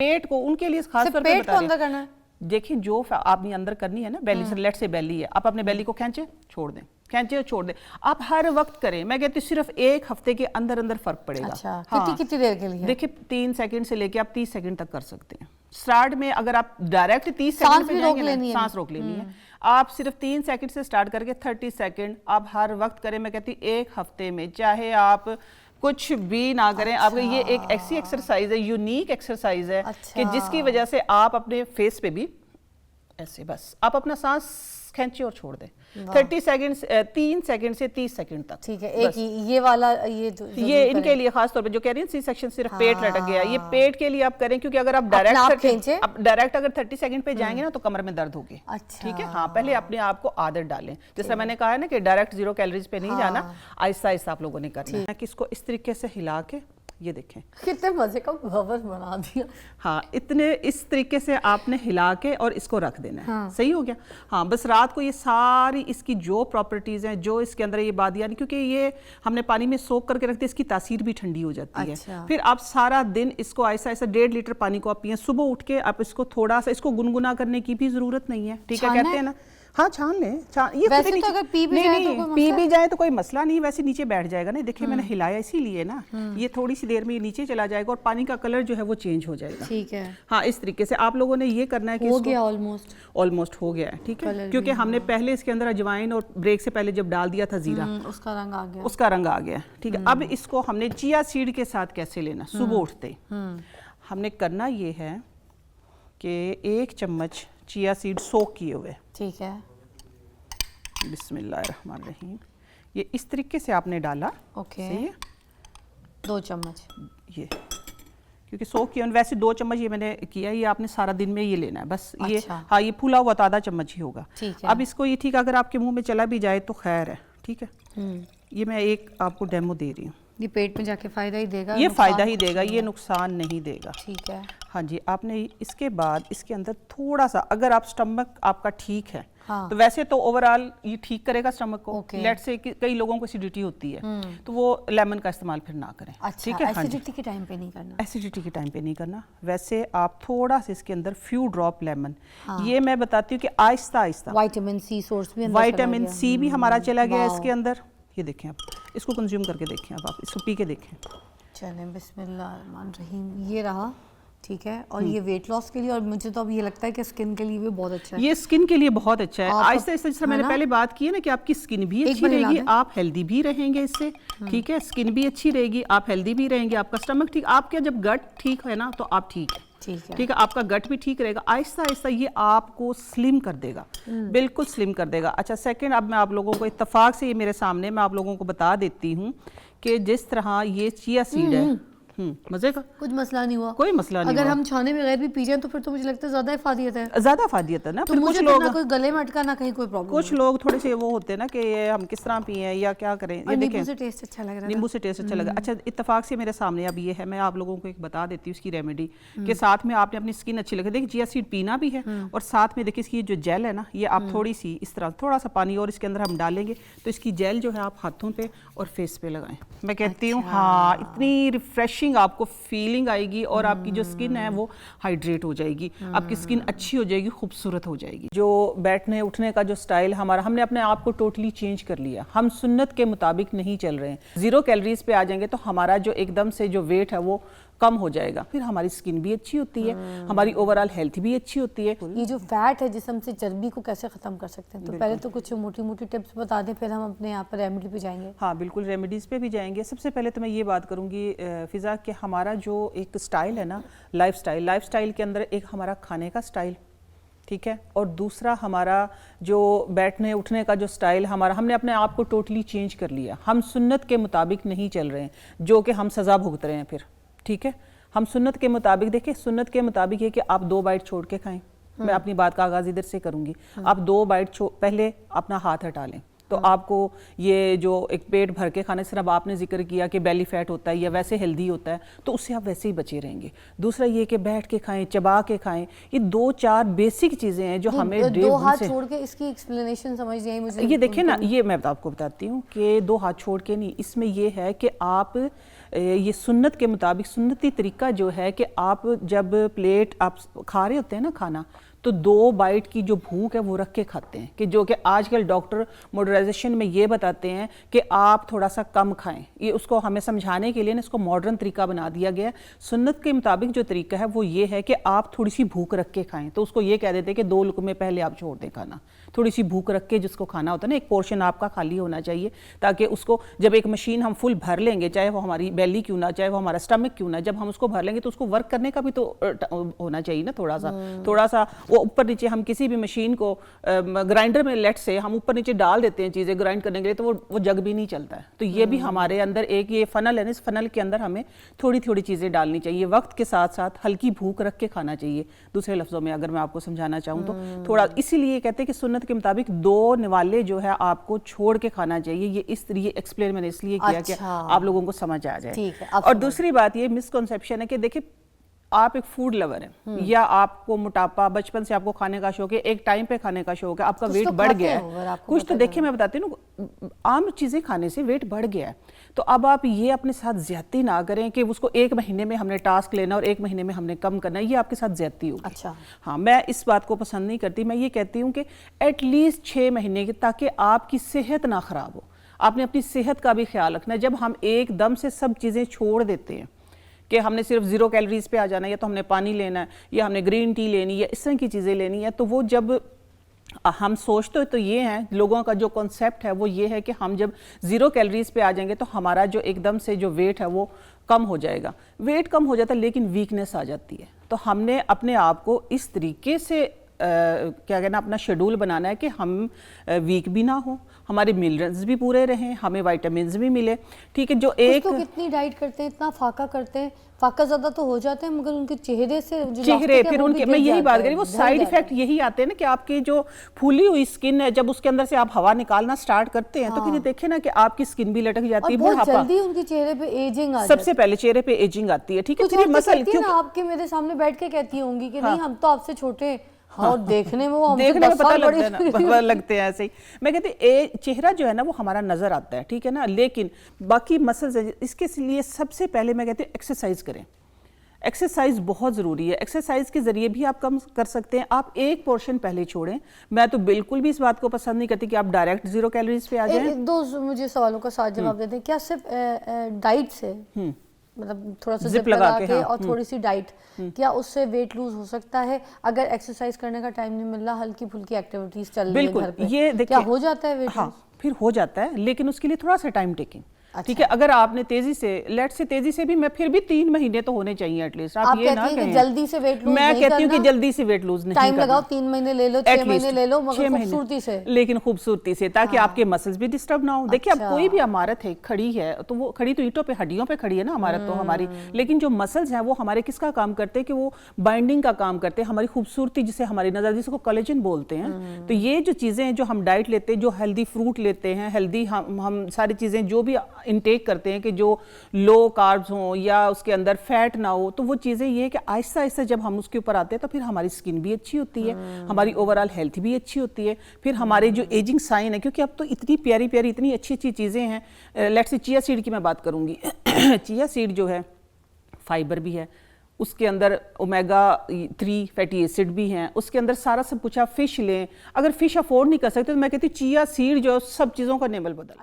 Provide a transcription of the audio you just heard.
पेट को उनके लिए खास तौर पे पेट बता को रहे अंदर करना है। देखिए जो आपने अंदर करनी है ना बेली से, लेट से बेली है, आप अपने बेली को खींचे छोड़ दें, खींचे और छोड़ दें। आप हर वक्त करें, मैं कहती हूँ सिर्फ एक हफ्ते के अंदर अंदर फर्क पड़ेगा। अच्छा, हाँ, कितनी देर के लिए? देखिए 3 सेकंड से लेके आप 30 सेकंड तक कर सकते हैं। स्टार्ट में अगर आप डायरेक्ट 30 सेकंड पे जाएंगे ना, सांस रोक लेनी है। आप सिर्फ 3 सेकंड से स्टार्ट करके 30 सेकंड आप हर वक्त करें। मैं कहती हूँ एक हफ्ते में चाहे आप कुछ भी ना करें। अच्छा। आपका ये एक ऐसी एक्सरसाइज है, यूनिक एक्सरसाइज है अच्छा। कि जिसकी वजह से आप अपने फेस पे भी ऐसे बस आप अपना सांस खींचे और छोड़ दें 30 सेकंड, 3 सेकंड से 30 सेकंड तक। ठीक है, एक ये वाला ये इनके लिए खास तौर पे जो कह रही है सी सेक्शन सिर्फ पेट लटक गया, ये पेट के लिए आप करें, क्योंकि अगर आप डायरेक्ट अगर 30 सेकंड पे जाएंगे ना तो कमर में दर्द होगी। अच्छा। ठीक है, हाँ, पहले अपने आप को आदत डालें। जैसे मैंने कहा है ना कि डायरेक्ट 0 कैलोरीज पे नहीं जाना, आहिस्ता आहिस्ता आप लोगों ने करना है। किसको इस तरीके से हिला के, ये देखें कितने मजे का भवन बना दिया। हाँ, इतने इस तरीके से आपने हिला के और इसको रख देना है। हाँ। सही हो गया। हाँ, बस रात को ये सारी इसकी जो प्रॉपर्टीज हैं, जो इसके अंदर ये बादियां, क्योंकि ये हमने पानी में सोख करके रखते हैं, इसकी तासीर भी ठंडी हो जाती है। फिर आप सारा दिन इसको ऐसा ऐसा 1.5 लीटर पानी को आप पिए। सुबह उठ के आप इसको थोड़ा सा इसको गुनगुना करने की भी जरूरत नहीं है। ठीक है, कहते हैं ना, हाँ छान लें। ये वैसे तो अगर पी भी जाए तो कोई मसला नहीं, वैसे नीचे बैठ जाएगा ना। देखिए मैंने हिलाया इसीलिए ना, ये थोड़ी सी देर में ये नीचे चला जाएगा और पानी का कलर जो है वो चेंज हो जाएगा। ठीक है, हाँ, इस तरीके से आप लोगों ने ये करना है कि हो गया ऑलमोस्ट हो गया है। ठीक है, क्योंकि हमने पहले इसके अंदर अजवाइन और ब्रेक से पहले जब डाल दिया था जीरा, उसका रंग आ गया। ठीक है, अब इसको हमने चिया सीड के साथ कैसे लेना, सुबह उठते हमने करना ये है कि 1 चम्मच चिया सीड सोक किए हुए। ठीक है, बिस्मिल्लाहिर्रहमानिर्रहीम, ये इस तरीके से आपने डाला। ओके, सही है, 2 चम्मच ये, क्योंकि सोक किया। वैसे 2 चम्मच ये मैंने किया, ये आपने सारा दिन में ये लेना है बस। अच्छा। ये हाँ, ये फूला हुआ तो आधा चम्मच ही होगा। ठीक है। अब इसको ये ठीक, अगर आपके मुंह में चला भी जाए तो खैर है। ठीक है, ये मैं एक आपको डेमो दे रही हूँ। ये पेट में जाके फायदा ही देगा? ये फायदा ही देगा, ये नुकसान नहीं देगा। ठीक है, हाँ जी। आपने इसके बाद इसके अंदर थोड़ा सा, अगर आप स्टमक आपका ठीक है, हाँ। तो वैसे तो ओवरऑल ये ठीक करेगा स्टमक को। Okay. लेट से कई लोगों को एसिडिटी होती है, तो वो लेमन का इस्तेमाल फिर ना करें। अच्छा, ठीक है, एसिडिटी के टाइम पे नहीं करना? एसिडिटी के टाइम पे नहीं करना। वैसे आप थोड़ा सा इसके अंदर फ्यू ड्रॉप लेमन, हाँ। ये मैं बताती हूँ कि Aahista Aahista vitamin C source भी, विटामिन सी भी हमारा चला गया इसके अंदर। ये देखें, आप इसको कंज्यूम करके देखें, अब आप इसको पी के देखें। चलें, बिस्मिल्लाहिर्रहमानिर्रहीम। ये रहा, ठीक है। और ये वेट लॉस के लिए, और मुझे तो अब ये लगता है कि स्किन के लिए भी बहुत अच्छा है। ये स्किन के लिए बहुत अच्छा है। आहिस्ता आहिस्ता, जैसे मैंने पहले बात की है ना कि आपकी स्किन भी अच्छी रहेगी, आप हेल्दी भी रहेंगे इससे। ठीक है, स्किन भी अच्छी रहेगी, आप हेल्दी भी रहेंगे, आपका स्टमक ठीक, आपका जब गट ठीक है ना तो आप ठीक है। ठीक है, आपका गट भी ठीक रहेगा। आहिस्ता आहिस्ता ये आपको स्लिम कर देगा, बिल्कुल स्लिम कर देगा। अच्छा, सेकंड, अब मैं आप लोगों को इत्तेफाक से, ये मेरे सामने, मैं आप लोगों को बता देती हूँ कि जिस तरह ये चिया सीड है, मजे का कुछ मसला नहीं हुआ, कोई मसला नहीं। अगर हम छाने बगैर भी पी जाए तो फिर तो मुझे लगता है ज्यादा इफादियत है, ज्यादा इफादियत है ना। तो फिर कुछ लोग ना कोई गले में अटका, ना कहीं कोई प्रॉब्लम। कुछ लोग थोड़े से वो होते हैं ना कि ये हम किस तरह पिए या क्या करें। ये देखें, नींबू से टेस्ट अच्छा लग रहा है, नींबू से टेस्ट अच्छा लगा। अच्छा, इत्तेफाक से मेरे सामने अब ये है, मैं आप लोगों को एक बता देती हूँ इसकी रेमेडी के साथ में। आपने अपनी स्किन अच्छी लगे, देखिए चिया सीड पीना भी है और साथ में देखिए इसकी जो जेल है ना, ये आप थोड़ी सी इस तरह थोड़ा सा पानी और इसके अंदर हम डालेंगे तो इसकी जेल जो है आप हाथों पे और फेस पे लगाएं। मैं कहती हूँ हाँ, इतनी रिफ्रेशिंग आपको फीलिंग आएगी और आपकी जो स्किन है वो हाइड्रेट हो जाएगी, आपकी स्किन अच्छी हो जाएगी, खूबसूरत हो जाएगी। जो बैठने उठने का जो स्टाइल हमारा, हमने अपने आप को टोटली चेंज कर लिया। हम सुन्नत के मुताबिक नहीं चल रहे हैं। 0 कैलोरीज पे आ जाएंगे तो हमारा जो एकदम से जो वेट है वो कम हो जाएगा। फिर हमारी स्किन भी अच्छी होती है, हमारी ओवरऑल हेल्थ भी अच्छी होती है। ये जो फैट है जिस्म से, चर्बी को कैसे खत्म कर सकते हैं? तो पहले तो कुछ मोटी मोटी टिप्स बता दें, फिर हम अपने यहाँ पर रेमेडी पे जाएंगे। हाँ बिल्कुल, रेमेडीज पे भी जाएंगे। सबसे पहले तो मैं ये बात करूँगी फिजा कि हमारा जो एक स्टाइल है ना, लाइफ स्टाइल के अंदर एक हमारा खाने का स्टाइल, ठीक है, और दूसरा हमारा जो बैठने उठने का जो स्टाइल हमारा, हमने अपने आप को टोटली चेंज कर लिया। हम सुन्नत के मुताबिक नहीं चल रहे हैं, जो कि हम सज़ा भुगत रहे हैं फिर। ठीक है, हम सुन्नत के मुताबिक, देखिए सुन्नत के मुताबिक है कि आप 2 बाइट छोड़ के खाएं। मैं अपनी बात का आगाज़ इधर से करूंगी। आप 2 बाइट पहले अपना हाथ हटा लें तो आपको ये जो एक पेट भर के खाने, सिर्फ आपने जिक्र किया कि बेली फैट होता है या वैसे हेल्दी होता है, तो उससे आप वैसे ही बचे रहेंगे। दूसरा ये कि बैठ के खाएं, चबा के खाएं। ये 2-4 बेसिक चीज़ें हैं जो हमें 2 हाथ छोड़ के, इसकी एक्सप्लेनेशन समझ नहीं आई मुझे। ये देखिए ना, ये मैं आपको बताती हूँ कि 2 हाथ छोड़ के नहीं, इसमें ये है कि आप ये सुन्नत के मुताबिक सुन्नती तरीका जो है कि आप जब प्लेट आप खा रहे होते हैं ना खाना, तो 2 बाइट की जो भूख है वो रख के खाते हैं, कि जो कि आजकल डॉक्टर मॉडर्नाइजेशन में ये बताते हैं कि आप थोड़ा सा कम खाएं। ये उसको हमें समझाने के लिए ना इसको मॉडर्न तरीका बना दिया गया है। सुन्नत के मुताबिक जो तरीका है वो ये है कि आप थोड़ी सी भूख रख के खाएं। तो उसको ये कह देते हैं कि 2 लुकमे पहले आप छोड़ दें खाना, थोड़ी सी भूख रख के जिसको खाना होता है ना, एक पोर्शन आपका खाली होना चाहिए, ताकि उसको जब एक मशीन हम फुल भर लेंगे, चाहे वो हमारी बेली क्यों ना, चाहे वो हमारा स्टमक क्यों ना, जब हम उसको भर लेंगे तो उसको वर्क करने का भी तो होना चाहिए ना, थोड़ा सा वो ऊपर नीचे। हम किसी भी मशीन को ग्राइंडर में लेट से हम ऊपर नीचे डाल देते हैं चीज़ें ग्राइंड करने के लिए, तो वो जग भी नहीं चलता है। तो ये भी हमारे अंदर एक ये फनल है ना, इस फनल के अंदर हमें थोड़ी थोड़ी चीज़ें डालनी चाहिए, वक्त के साथ साथ हल्की भूख रख के खाना चाहिए। दूसरे लफ्ज़ों में अगर मैं आपको समझाना चाहूँ तो थोड़ा, इसीलिए कहते हैं कि सुन्नत के मुताबिक 2 निवाले जो है आपको छोड़ के खाना चाहिए। ये इस तरह एक्सप्लेन मैंने इसलिए किया कि आप लोगों को समझ आ जाए। और दूसरी बात ये मिसकंसेप्शन है कि देखिए, आप एक फूड लवर हैं या आपको मोटापा बचपन से आपको खाने का शौक है, एक टाइम पे खाने का शौक है, आपका वेट बढ़ गया है कुछ, तो देखिए मैं बताती हूँ, आम चीज़ें खाने से वेट बढ़ गया है। तो अब आप ये अपने साथ ज्यादती ना करें कि उसको 1 महीने में हमने टास्क लेना और 1 महीने में हमने कम करना है, ये आपके साथ ज्यादती होगी। अच्छा, हाँ, मैं इस बात को पसंद नहीं करती। मैं ये कहती हूँ कि एटलीस्ट 6 महीने की, ताकि आपकी सेहत ना खराब हो। आपने अपनी सेहत का भी ख्याल रखना है। जब हम एकदम से सब चीज़ें छोड़ देते हैं कि हमने सिर्फ 0 कैलोरीज पे आ जाना है, या तो हमने पानी लेना है, या हमने ग्रीन टी लेनी है, या इस तरह की चीज़ें लेनी है, तो वो जब हम सोचते तो ये हैं, लोगों का जो कॉन्सेप्ट है वो ये है कि हम जब 0 कैलोरीज पे आ जाएंगे तो हमारा जो एकदम से जो वेट है वो कम हो जाएगा। वेट कम हो जाता है लेकिन वीकनेस आ जाती है। तो हमने अपने आप को इस तरीके से क्या कहना, अपना शेड्यूल बनाना है कि हम वीक भी ना हो, हमारे मिनरल्स भी पूरे रहें, हमें विटामिन्स भी मिले। ठीक है, जो एक तो कितनी डाइट करते हैं, इतना फाका करते हैं, फाका ज्यादा तो हो जाते हैं, मगर उनके चेहरे से जो चेहरे फिर उनके, मैं यही बात करी, वो साइड इफेक्ट यही आते हैं ना कि आपकी जो फूली हुई स्किन है, जब उसके अंदर से आप हवा निकालना स्टार्ट करते हैं तो फिर देखे ना कि आपकी स्किन भी लटक जाती है, बहुत जल्दी उनके चेहरे पे एजिंग आ जाती है। सबसे पहले चेहरे पे एजिंग आती है। ठीक है, फिर मसल क्यों आपके मेरे सामने बैठ के कहती होंगी कि नहीं हम तो आपसे छोटे, और देखने में वो देखने में पता लगता है ना, पता लगते हैं ऐसे ही। मैं कहती चेहरा जो है ना वो हमारा नजर आता है, ठीक है ना, लेकिन बाकी मसल्स, इसके लिए सबसे पहले मैं कहती हूँ एक्सरसाइज करें। एक्सरसाइज बहुत ज़रूरी है। एक्सरसाइज के ज़रिए भी आप कम कर सकते हैं। आप एक पोर्शन पहले छोड़ें। मैं तो बिल्कुल भी इस बात को पसंद नहीं करती कि आप डायरेक्ट 0 कैलोरीज पे आ जाएं। 2 मुझे सवालों का साथ जवाब देते हैं। क्या सिर्फ डाइट से, मतलब थोड़ा सा जिप लगा के और थोड़ी सी डाइट, क्या उससे वेट लूज हो सकता है? अगर एक्सरसाइज करने का टाइम नहीं मिल रहा, हल्की फुल्की एक्टिविटीज चल रही है घर पे, ये देखिए, क्या हो जाता है वेट लूज? फिर हो जाता है, लेकिन उसके लिए थोड़ा सा टाइम टेकिंग। ठीक है, अगर आपने तेजी से, लेट से तेजी से भी, मैं फिर भी 3 महीने तो होने चाहिए एटलीस्ट। आप ये ना कहें जल्दी से वेट लूज, मैं कहती हूँ कि जल्दी से वेट लूज नहीं करना। टाइम लगाओ, 3 महीने ले लो, 6 महीने ले लो, मगर खूबसूरती से, लेकिन खूबसूरती से, ताकि आपके मसल्स भी डिस्टर्ब ना हो। देखिए, अब कोई भी इमारत है खड़ी है तो वो खड़ी तो ईंटों पे, हड्डियों पे खड़ी है ना इमारत तो हमारी, लेकिन जो मसल्स हैं वो हमारे किसका काम करते हैं कि वो बाइंडिंग का काम करते हैं, हमारी खूबसूरती, जिसे हमारी नजर, जिसको कोलेजन बोलते हैं। तो ये जो चीजें हैं, जो हम डाइट लेते हैं, जो हेल्दी फ्रूट लेते हैं, हेल्दी हम सारी चीजें जो भी इनटेक करते हैं कि जो लो कार्ब्स हों या उसके अंदर फैट ना हो, तो वो चीज़ें ये है कि आहिस्ता आहिस्ता जब हम उसके ऊपर आते हैं तो फिर हमारी स्किन भी अच्छी होती है, हमारी ओवरऑल हेल्थ भी अच्छी होती है। फिर हमारे जो एजिंग साइन है, क्योंकि अब तो इतनी प्यारी प्यारी, इतनी अच्छी अच्छी चीज़ें हैं। लेट्स से चिया सीड की मैं बात करूँगी। चिया सीड जो है फाइबर भी है, उसके अंदर ओमेगा 3 फैटी एसिड भी हैं, उसके अंदर सारा सब कुछ। आप फिश लें, अगर फिश अफोर्ड नहीं कर सकते तो मैं कहती हूँ चिया सीड जो सब चीज़ों का नेबल बदल।